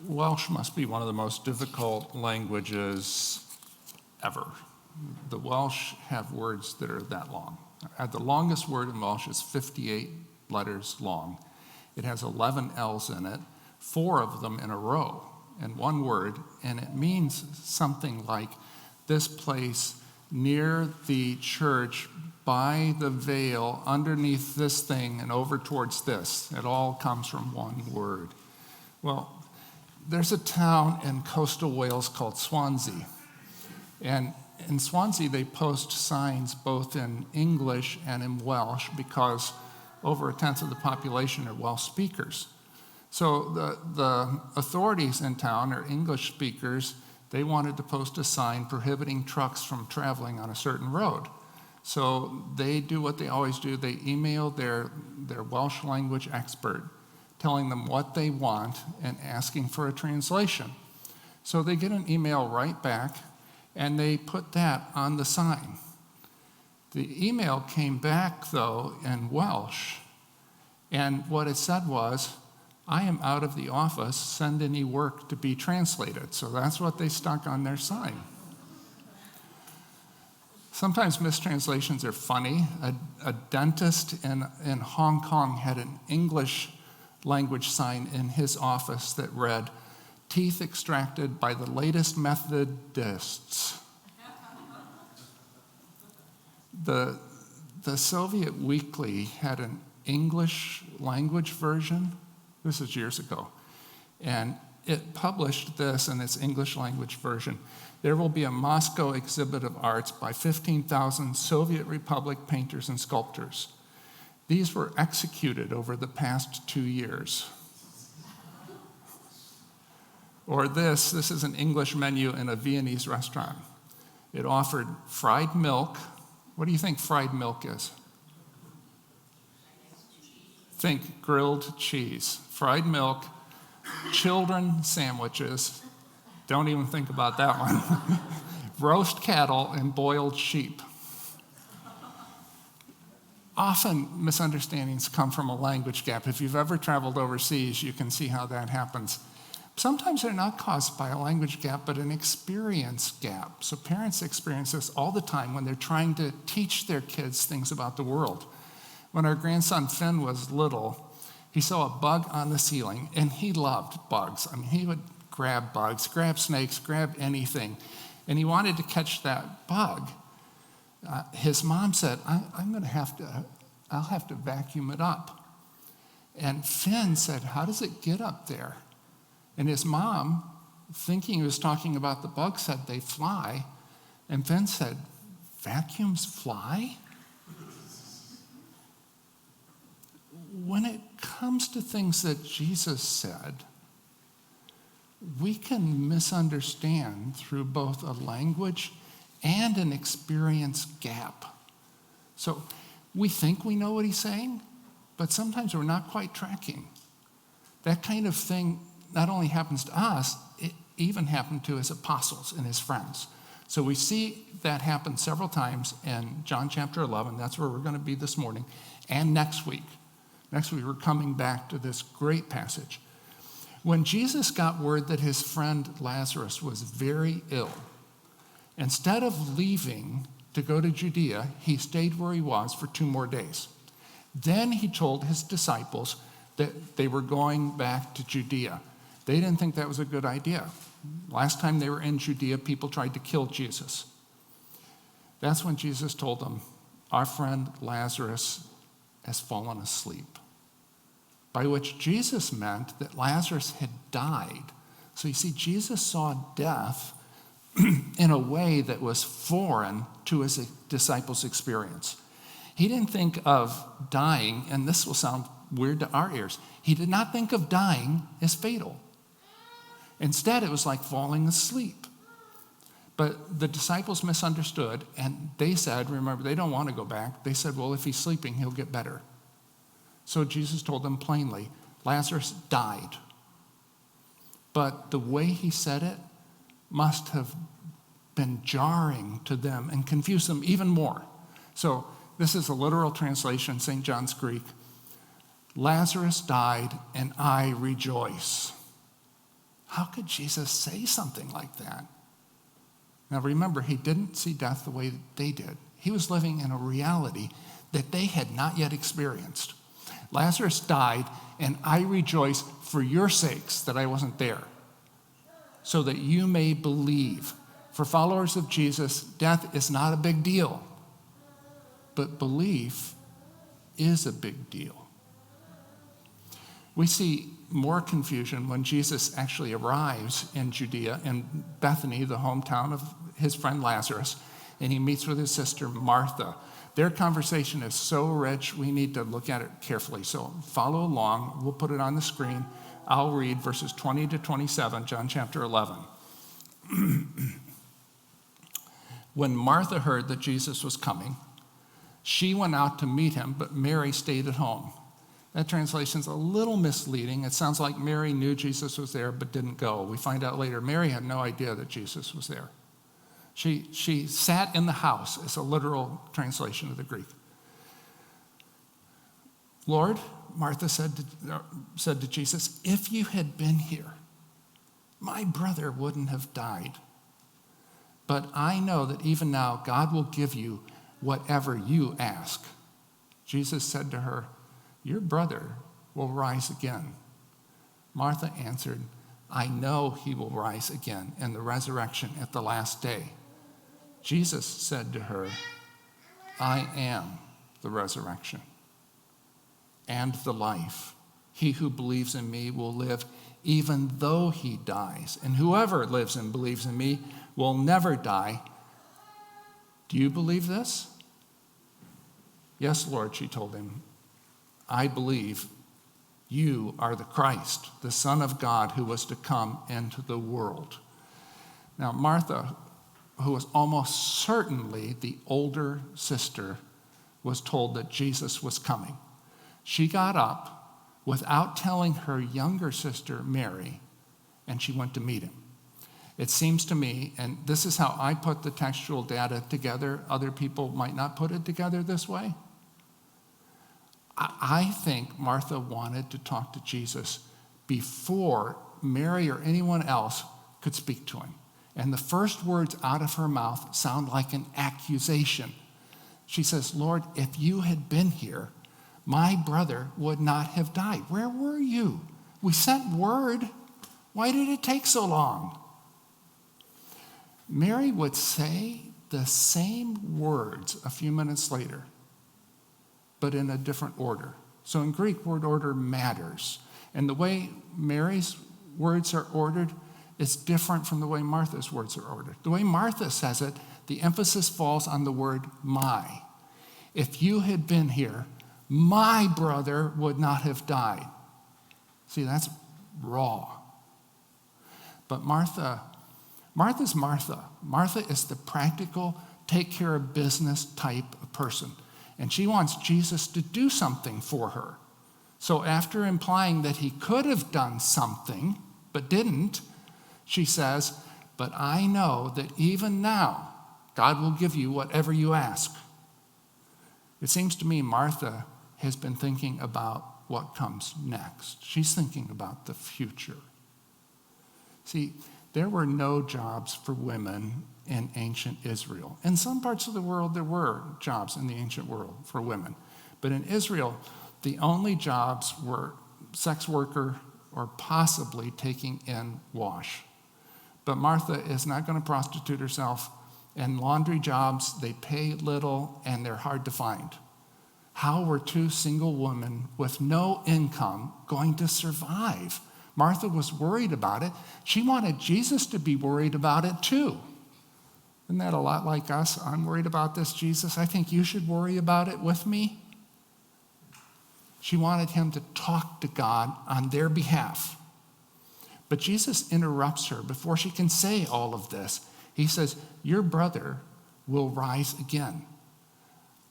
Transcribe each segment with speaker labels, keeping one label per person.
Speaker 1: Welsh must be one of the most difficult languages ever. The Welsh have words that are that long. The longest word in Welsh is 58 letters long. It has 11 L's in it, 4 of them in a row, in one word, and it means something like this place near the church, by the veil, underneath this thing, and over towards this. It all comes from one word. Well, there's a town in coastal Wales called Swansea. And in Swansea, they post signs both in English and in Welsh because over a tenth of the population are Welsh speakers. So the authorities in town are English speakers. They wanted to post a sign prohibiting trucks from traveling on a certain road. So they do what they always do. They email their Welsh language expert, telling them what they want and asking for a translation. So they get an email right back, and they put that on the sign. The email came back, though, in Welsh, and what it said was, "I am out of the office, send any work to be translated." So that's what they stuck on their sign. Sometimes mistranslations are funny. A dentist in Hong Kong had an English language sign in his office that read, "Teeth extracted by the latest Methodists." The Soviet Weekly had an English language version. This is years ago. And it published this in its English language version. "There will be a Moscow exhibit of arts by 15,000 Soviet Republic painters and sculptors. These were executed over the past 2 years." Or this is an English menu in a Viennese restaurant. It offered fried milk. What do you think fried milk is? Think grilled cheese. Fried milk, children sandwiches. Don't even think about that one. Roast cattle and boiled sheep. Often misunderstandings come from a language gap. If you've ever traveled overseas, you can see how that happens. Sometimes they're not caused by a language gap, but an experience gap. So parents experience this all the time when they're trying to teach their kids things about the world. When our grandson Finn was little, he saw a bug on the ceiling, and he loved bugs. I mean, he would grab bugs, grab snakes, grab anything, and he wanted to catch that bug. His mom said, I'll have to vacuum it up. And Finn said, "How does it get up there?" And his mom, thinking he was talking about the bug, said, "They fly." And Finn said, "Vacuums fly?" When it comes to things that Jesus said, we can misunderstand through both a language and an experience gap. So we think we know what he's saying, but sometimes we're not quite tracking. That kind of thing not only happens to us, it even happened to his apostles and his friends. So we see that happen several times in John chapter 11. That's where we're going to be this morning, and next week. Next week, we're coming back to this great passage. When Jesus got word that his friend Lazarus was very ill, instead of leaving to go to Judea, he stayed where he was for 2 more days. Then he told his disciples that they were going back to Judea. They didn't think that was a good idea. Last time they were in Judea, people tried to kill Jesus. That's when Jesus told them, "Our friend Lazarus has fallen asleep." By which Jesus meant that Lazarus had died. So you see, Jesus saw death in a way that was foreign to his disciples' experience. He didn't think of dying, and this will sound weird to our ears, he did not think of dying as fatal. Instead, it was like falling asleep. But the disciples misunderstood, and they said, remember, they don't want to go back. They said, well, if he's sleeping, he'll get better. So Jesus told them plainly, Lazarus died. But the way he said it must have been jarring to them and confused them even more. So this is a literal translation, St. John's Greek. Lazarus died, and I rejoice. How could Jesus say something like that? Now remember, he didn't see death the way that they did. He was living in a reality that they had not yet experienced. Lazarus died, and I rejoice for your sakes that I wasn't there, so that you may believe. For followers of Jesus, death is not a big deal, but belief is a big deal. We see more confusion when Jesus actually arrives in Judea, in Bethany, the hometown of his friend Lazarus, and he meets with his sister Martha. Their conversation is so rich, we need to look at it carefully. So follow along. We'll put it on the screen. I'll read verses 20 to 27, John chapter 11. When Martha heard that Jesus was coming, she went out to meet him, but Mary stayed at home. That translation's a little misleading. It sounds like Mary knew Jesus was there but didn't go. We find out later Mary had no idea that Jesus was there. She sat in the house. It's a literal translation of the Greek. Lord, Martha said to Jesus, if you had been here, my brother wouldn't have died. But I know that even now God will give you whatever you ask. Jesus said to her, your brother will rise again. Martha answered, I know he will rise again in the resurrection at the last day. Jesus said to her, I am the resurrection and the life. He who believes in me will live even though he dies. And whoever lives and believes in me will never die. Do you believe this? Yes, Lord, she told him. I believe you are the Christ, the Son of God who was to come into the world. Now, Martha, who was almost certainly the older sister, was told that Jesus was coming. She got up without telling her younger sister, Mary, and she went to meet him. It seems to me, and this is how I put the textual data together, other people might not put it together this way. I think Martha wanted to talk to Jesus before Mary or anyone else could speak to him. And the first words out of her mouth sound like an accusation. She says, Lord, if you had been here, my brother would not have died. Where were you? We sent word. Why did it take so long? Mary would say the same words a few minutes later, but in a different order. So in Greek, word order matters. And the way Mary's words are ordered is different from the way Martha's words are ordered. The way Martha says it, the emphasis falls on the word my. If you had been here, my brother would not have died. See, that's raw. But Martha's Martha. Martha is the practical, take care of business type of person. And she wants Jesus to do something for her. So after implying that he could have done something, but didn't, she says, but I know that even now, God will give you whatever you ask. It seems to me Martha has been thinking about what comes next. She's thinking about the future. See, there were no jobs for women in ancient Israel. In some parts of the world, there were jobs in the ancient world for women. But in Israel, the only jobs were sex worker or possibly taking in wash. But Martha is not going to prostitute herself. And laundry jobs, they pay little and they're hard to find. How were two single women with no income going to survive? Martha was worried about it. She wanted Jesus to be worried about it too. Isn't that a lot like us? I'm worried about this, Jesus. I think you should worry about it with me. She wanted him to talk to God on their behalf. But Jesus interrupts her before she can say all of this. He says, your brother will rise again.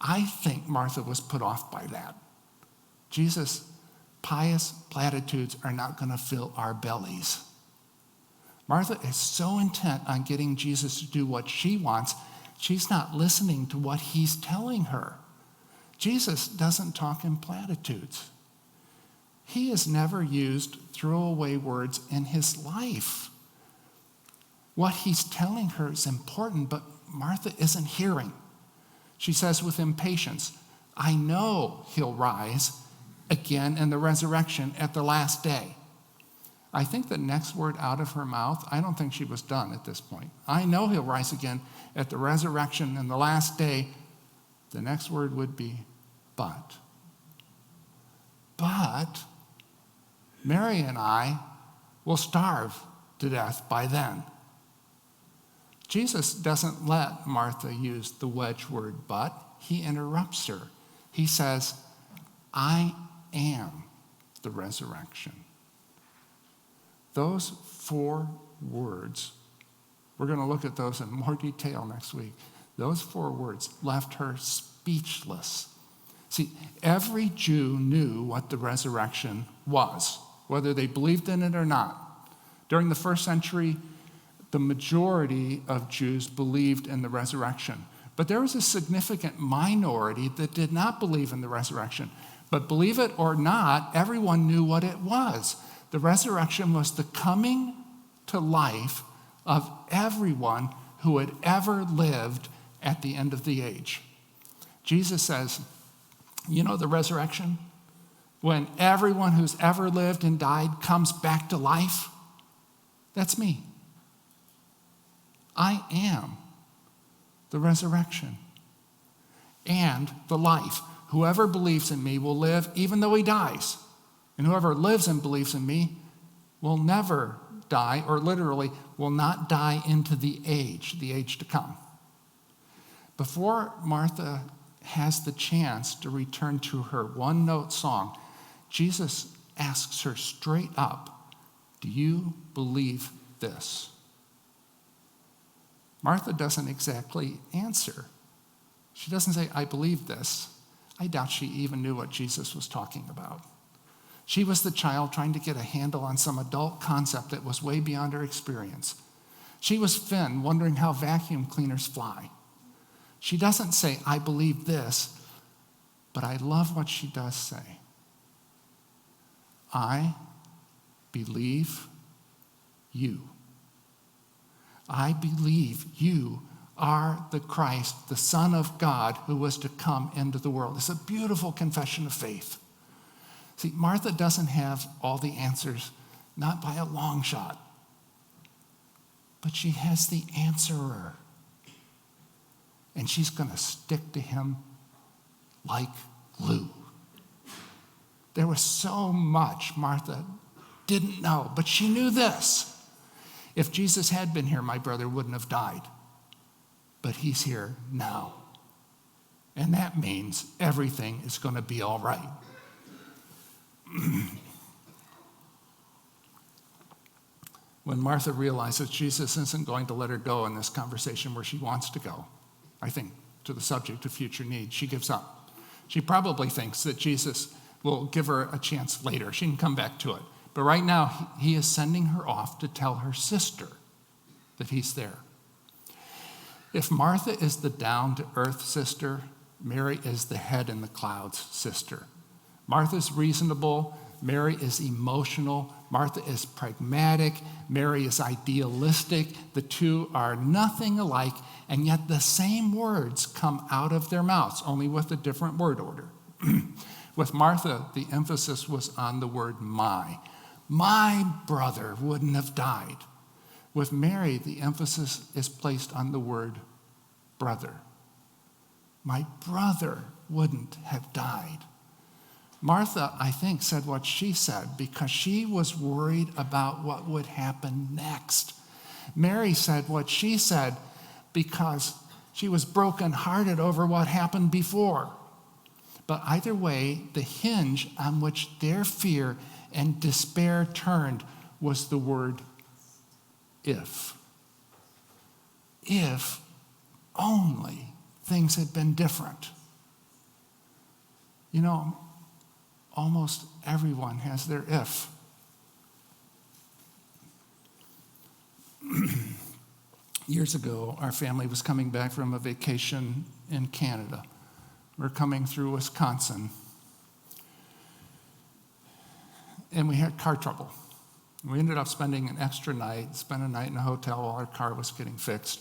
Speaker 1: I think Martha was put off by that. Jesus, pious platitudes are not going to fill our bellies. Martha is so intent on getting Jesus to do what she wants, she's not listening to what he's telling her. Jesus doesn't talk in platitudes. He has never used throwaway words in his life. What he's telling her is important, but Martha isn't hearing. She says with impatience, I know he'll rise again in the resurrection at the last day. I think the next word out of her mouth, I don't think she was done at this point. I know he'll rise again at the resurrection in the last day. The next word would be but. But Mary and I will starve to death by then. Jesus doesn't let Martha use the wedge word but. He interrupts her. He says, I am the resurrection. Those 4 words, we're going to look at those in more detail next week. Those 4 words left her speechless. See, every Jew knew what the resurrection was, whether they believed in it or not. During the first century, the majority of Jews believed in the resurrection. But there was a significant minority that did not believe in the resurrection. But believe it or not, everyone knew what it was. The resurrection was the coming to life of everyone who had ever lived at the end of the age. Jesus says, you know the resurrection? When everyone who's ever lived and died comes back to life, that's me. I am the resurrection and the life. Whoever believes in me will live even though he dies. And whoever lives and believes in me will never die, or literally will not die into the age to come. Before Martha has the chance to return to her one-note song, Jesus asks her straight up, do you believe this? Martha doesn't exactly answer. She doesn't say, I believe this. I doubt she even knew what Jesus was talking about. She was the child trying to get a handle on some adult concept that was way beyond her experience. She was Finn wondering how vacuum cleaners fly. She doesn't say, I believe this, but I love what she does say. I believe you. I believe you are the Christ, the Son of God, who was to come into the world. It's a beautiful confession of faith. See, Martha doesn't have all the answers, not by a long shot, but she has the answerer. And she's going to stick to him like glue. There was so much Martha didn't know, but she knew this. If Jesus had been here, my brother wouldn't have died. But he's here now. And that means everything is going to be all right. When Martha realizes Jesus isn't going to let her go in this conversation where she wants to go, I think, to the subject of future need, she gives up. She probably thinks that Jesus will give her a chance later. She can come back to it. But right now, he is sending her off to tell her sister that he's there. If Martha is the down-to-earth sister, Mary is the head in the clouds sister. Martha's reasonable, Mary is emotional, Martha is pragmatic, Mary is idealistic. The two are nothing alike, and yet the same words come out of their mouths, only with a different word order. With Martha, the emphasis was on the word my. My brother wouldn't have died. With Mary, the emphasis is placed on the word brother. My brother wouldn't have died. Martha, I think, said what she said because she was worried about what would happen next. Mary said what she said because she was brokenhearted over what happened before. But either way, the hinge on which their fear and despair turned was the word if. If only things had been different. You know, almost everyone has their if. Years ago, our family was coming back from a vacation in Canada. We're coming through Wisconsin. and we had car trouble. We ended up spending an extra night, spent a night in a hotel while our car was getting fixed,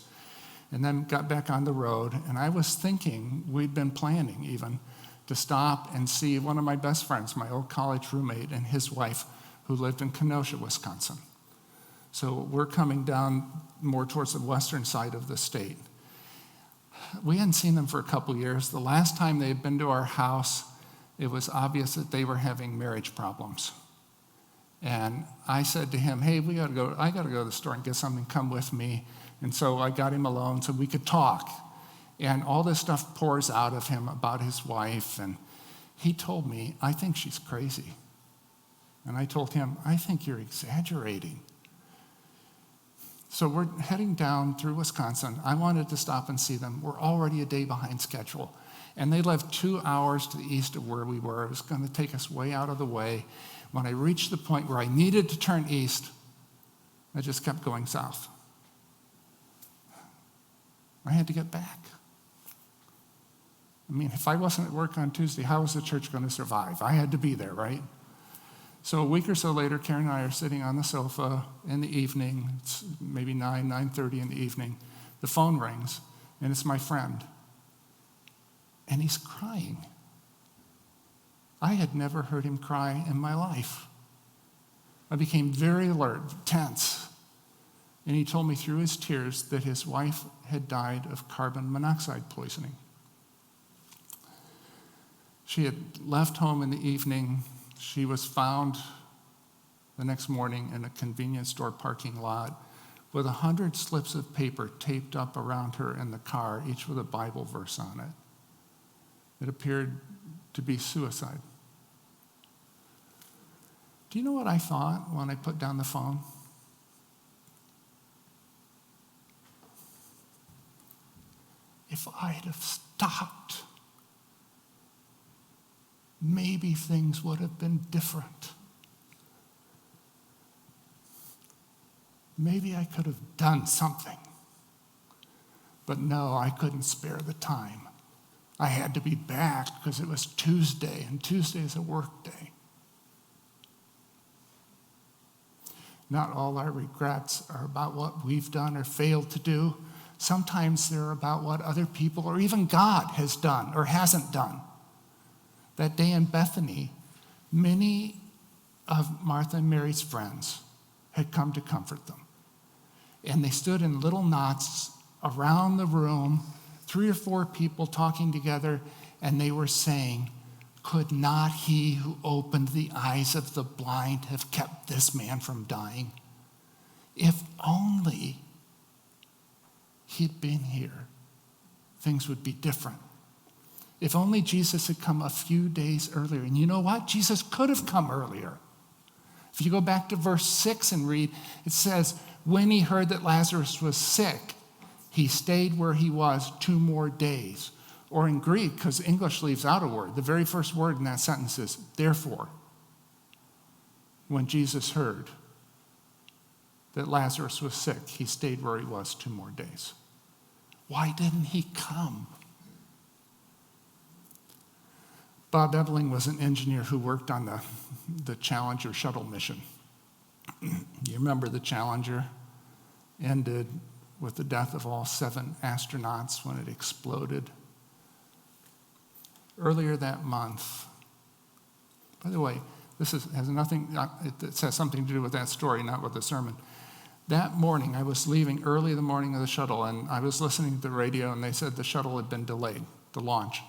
Speaker 1: and then got back on the road. And I was thinking, we'd been planning even, to stop and see one of my best friends, my old college roommate, and his wife, who lived in Kenosha, Wisconsin. So we're coming down more towards the western side of the state. We hadn't seen them for a couple years. The last time they had been to our house, it was obvious that they were having marriage problems. And I said to him, hey, I gotta go to the store and get something, come with me. And so I got him alone so we could talk. And all this stuff pours out of him about his wife. And he told me, I think she's crazy. And I told him, I think you're exaggerating. So we're heading down through Wisconsin. I wanted to stop and see them. We're already a day behind schedule. And they lived 2 hours to the east of where we were. It was going to take us way out of the way. When I reached the point where I needed to turn east, I just kept going south. I had to get back. I mean, if I wasn't at work on Tuesday, how was the church going to survive? I had to be there, right? So a week or so later, Karen and I are sitting on the sofa in the evening. It's maybe 9:30 in the evening. The phone rings, and it's my friend. And he's crying. I had never heard him cry in my life. I became very alert, tense. And he told me through his tears that his wife had died of carbon monoxide poisoning. She had left home in the evening. She was found the next morning in a convenience store parking lot with 100 slips of paper taped up around her in the car, each with a Bible verse on it. It appeared to be suicide. Do you know what I thought when I put down the phone? If I'd have stopped, maybe things would have been different. Maybe I could have done something. But no, I couldn't spare the time. I had to be back because it was Tuesday, and Tuesday is a work day. Not all our regrets are about what we've done or failed to do. Sometimes they're about what other people or even God has done or hasn't done. That day in Bethany, many of Martha and Mary's friends had come to comfort them. And they stood in little knots around the room, 3 or 4 people talking together, and they were saying, could not he who opened the eyes of the blind have kept this man from dying? If only he'd been here, things would be different. If only Jesus had come a few days earlier. And you know what? Jesus could have come earlier. If you go back to verse 6 and read, it says, when he heard that Lazarus was sick, he stayed where he was 2 more days. Or in Greek, because English leaves out a word, the very first word in that sentence is, therefore, when Jesus heard that Lazarus was sick, he stayed where he was 2 more days. Why didn't he come? Bob Ebeling was an engineer who worked on the Challenger shuttle mission. You remember the Challenger ended with the death of all 7 astronauts when it exploded. Earlier that month, by the way, has nothing, it has something to do with that story, not with the sermon. That morning, I was leaving early the morning of the shuttle, and I was listening to the radio, and they said the shuttle had been delayed, the launch.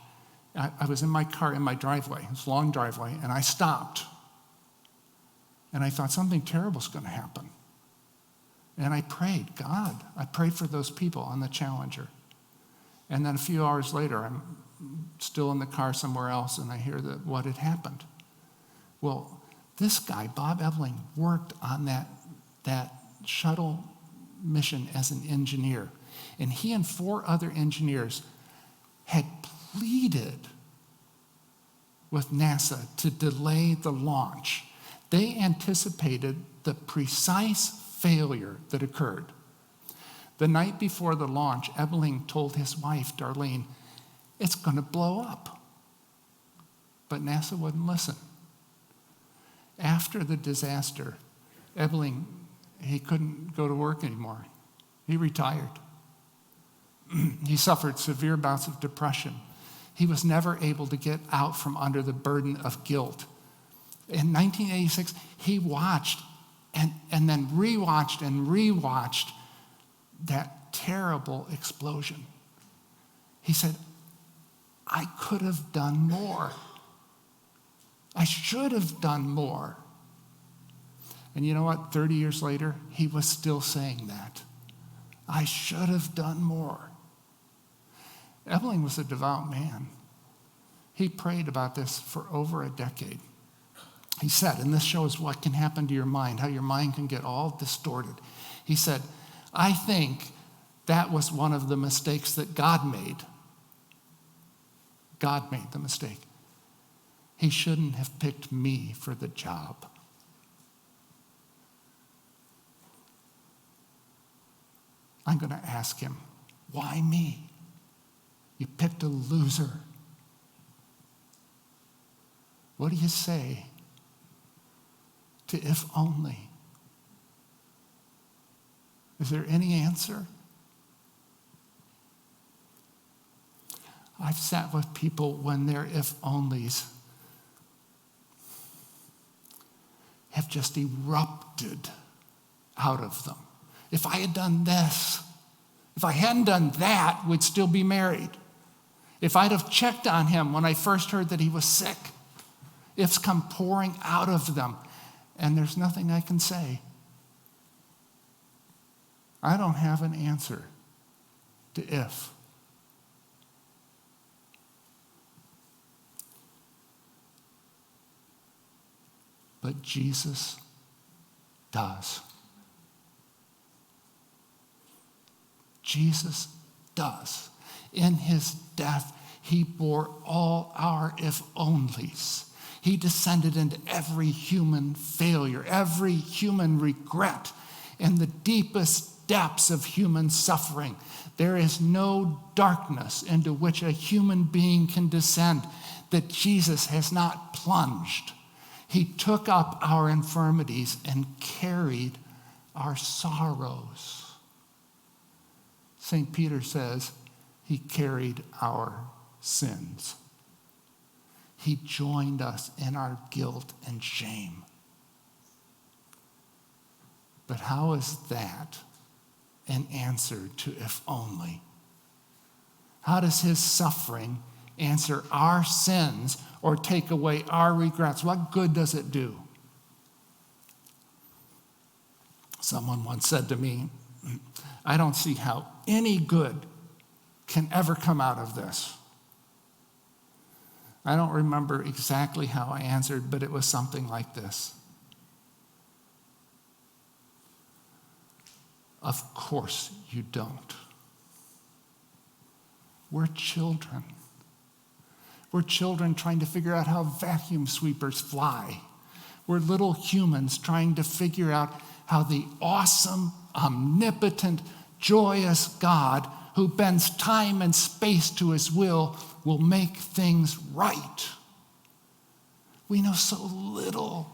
Speaker 1: I was in my car in my driveway, it was a long driveway, and I stopped. And I thought something terrible is going to happen. And I prayed, God, I prayed for those people on the Challenger. And then a few hours later, I'm still in the car somewhere else, and I hear that what had happened. Well, this guy, Bob Ebeling, worked on that shuttle mission as an engineer. And he and 4 other engineers had pleaded with NASA to delay the launch. They anticipated the precise failure that occurred. The night before the launch, Ebeling told his wife, Darlene, it's going to blow up. But NASA wouldn't listen. After the disaster, Ebling, he couldn't go to work anymore. He retired. He suffered severe bouts of depression. He was never able to get out from under the burden of guilt. In 1986, he watched and then rewatched that terrible explosion. He said, I could have done more. I should have done more. And you know what? 30 years later, he was still saying that. I should have done more. Ebling was a devout man. He prayed about this for over a decade. He said, and this shows what can happen to your mind, how your mind can get all distorted. He said, I think that was one of the mistakes that God made. God made the mistake. He shouldn't have picked me for the job. I'm going to ask him, why me? You picked a loser. What do you say to if only? Is there any answer? I've sat with people when their if onlys have just erupted out of them. If I had done this, if I hadn't done that, we'd still be married. If I'd have checked on him when I first heard that he was sick, ifs come pouring out of them, and there's nothing I can say. I don't have an answer to if. But Jesus does. Jesus does. In his death, he bore all our if onlys. He descended into every human failure, every human regret, and the deepest depths of human suffering. There is no darkness into which a human being can descend that Jesus has not plunged. He took up our infirmities and carried our sorrows. St. Peter says he carried our sins. He joined us in our guilt and shame. But how is that an answer to if only? How does his suffering answer our sins or take away our regrets? What good does it do? Someone once said to me, I don't see how any good can ever come out of this. I don't remember exactly how I answered, but it was something like this. Of course you don't. We're children. We're children trying to figure out how vacuum sweepers fly. We're little humans trying to figure out how the awesome, omnipotent, joyous God who bends time and space to his will make things right. We know so little.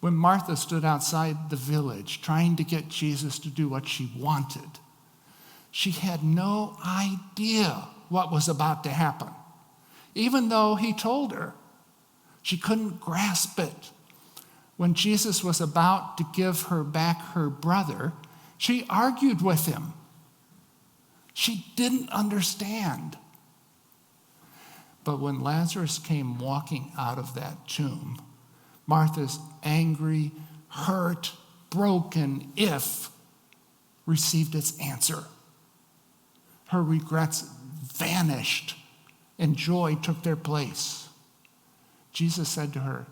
Speaker 1: When Martha stood outside the village trying to get Jesus to do what she wanted, she had no idea what was about to happen. Even though he told her, she couldn't grasp it. When Jesus was about to give her back her brother, she argued with him. She didn't understand. But when Lazarus came walking out of that tomb, Martha's angry, hurt, broken if received its answer. Her regrets vanished and joy took their place. Jesus said to her,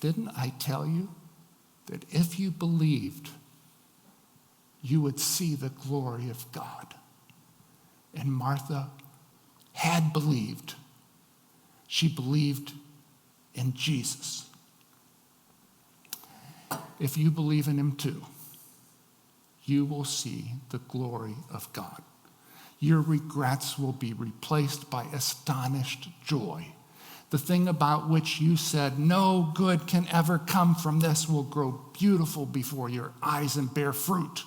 Speaker 1: didn't I tell you that if you believed, you would see the glory of God? And Martha had believed. She believed in Jesus. If you believe in him too, you will see the glory of God. Your regrets will be replaced by astonished joy. The thing about which you said, no good can ever come from this, will grow beautiful before your eyes and bear fruit.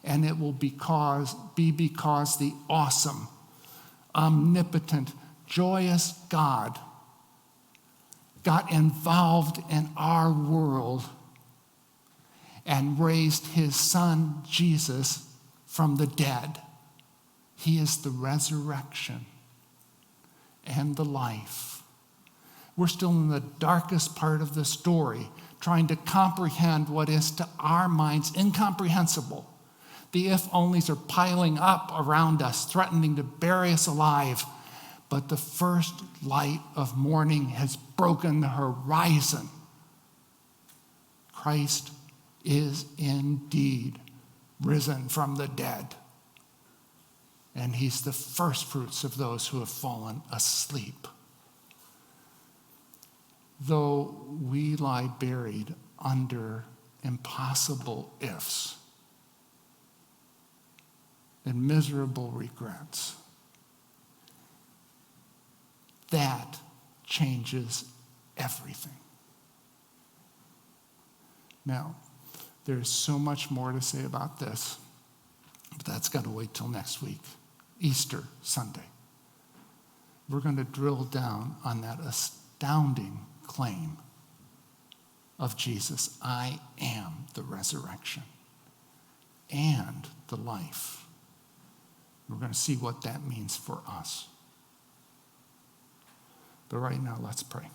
Speaker 1: And it will be because the awesome, omnipotent, joyous God got involved in our world and raised his son, Jesus, from the dead. He is the resurrection and the life. We're still in the darkest part of the story, trying to comprehend what is to our minds incomprehensible. The if-onlys are piling up around us, threatening to bury us alive. But the first light of morning has broken the horizon. Christ is indeed risen from the dead. And he's the first fruits of those who have fallen asleep. Though we lie buried under impossible ifs and miserable regrets, that changes everything. Now, there's so much more to say about this, but that's got to wait till next week, Easter Sunday. We're going to drill down on that astounding claim of Jesus. I am the resurrection and the life. We're going to see what that means for us. But right now, let's pray.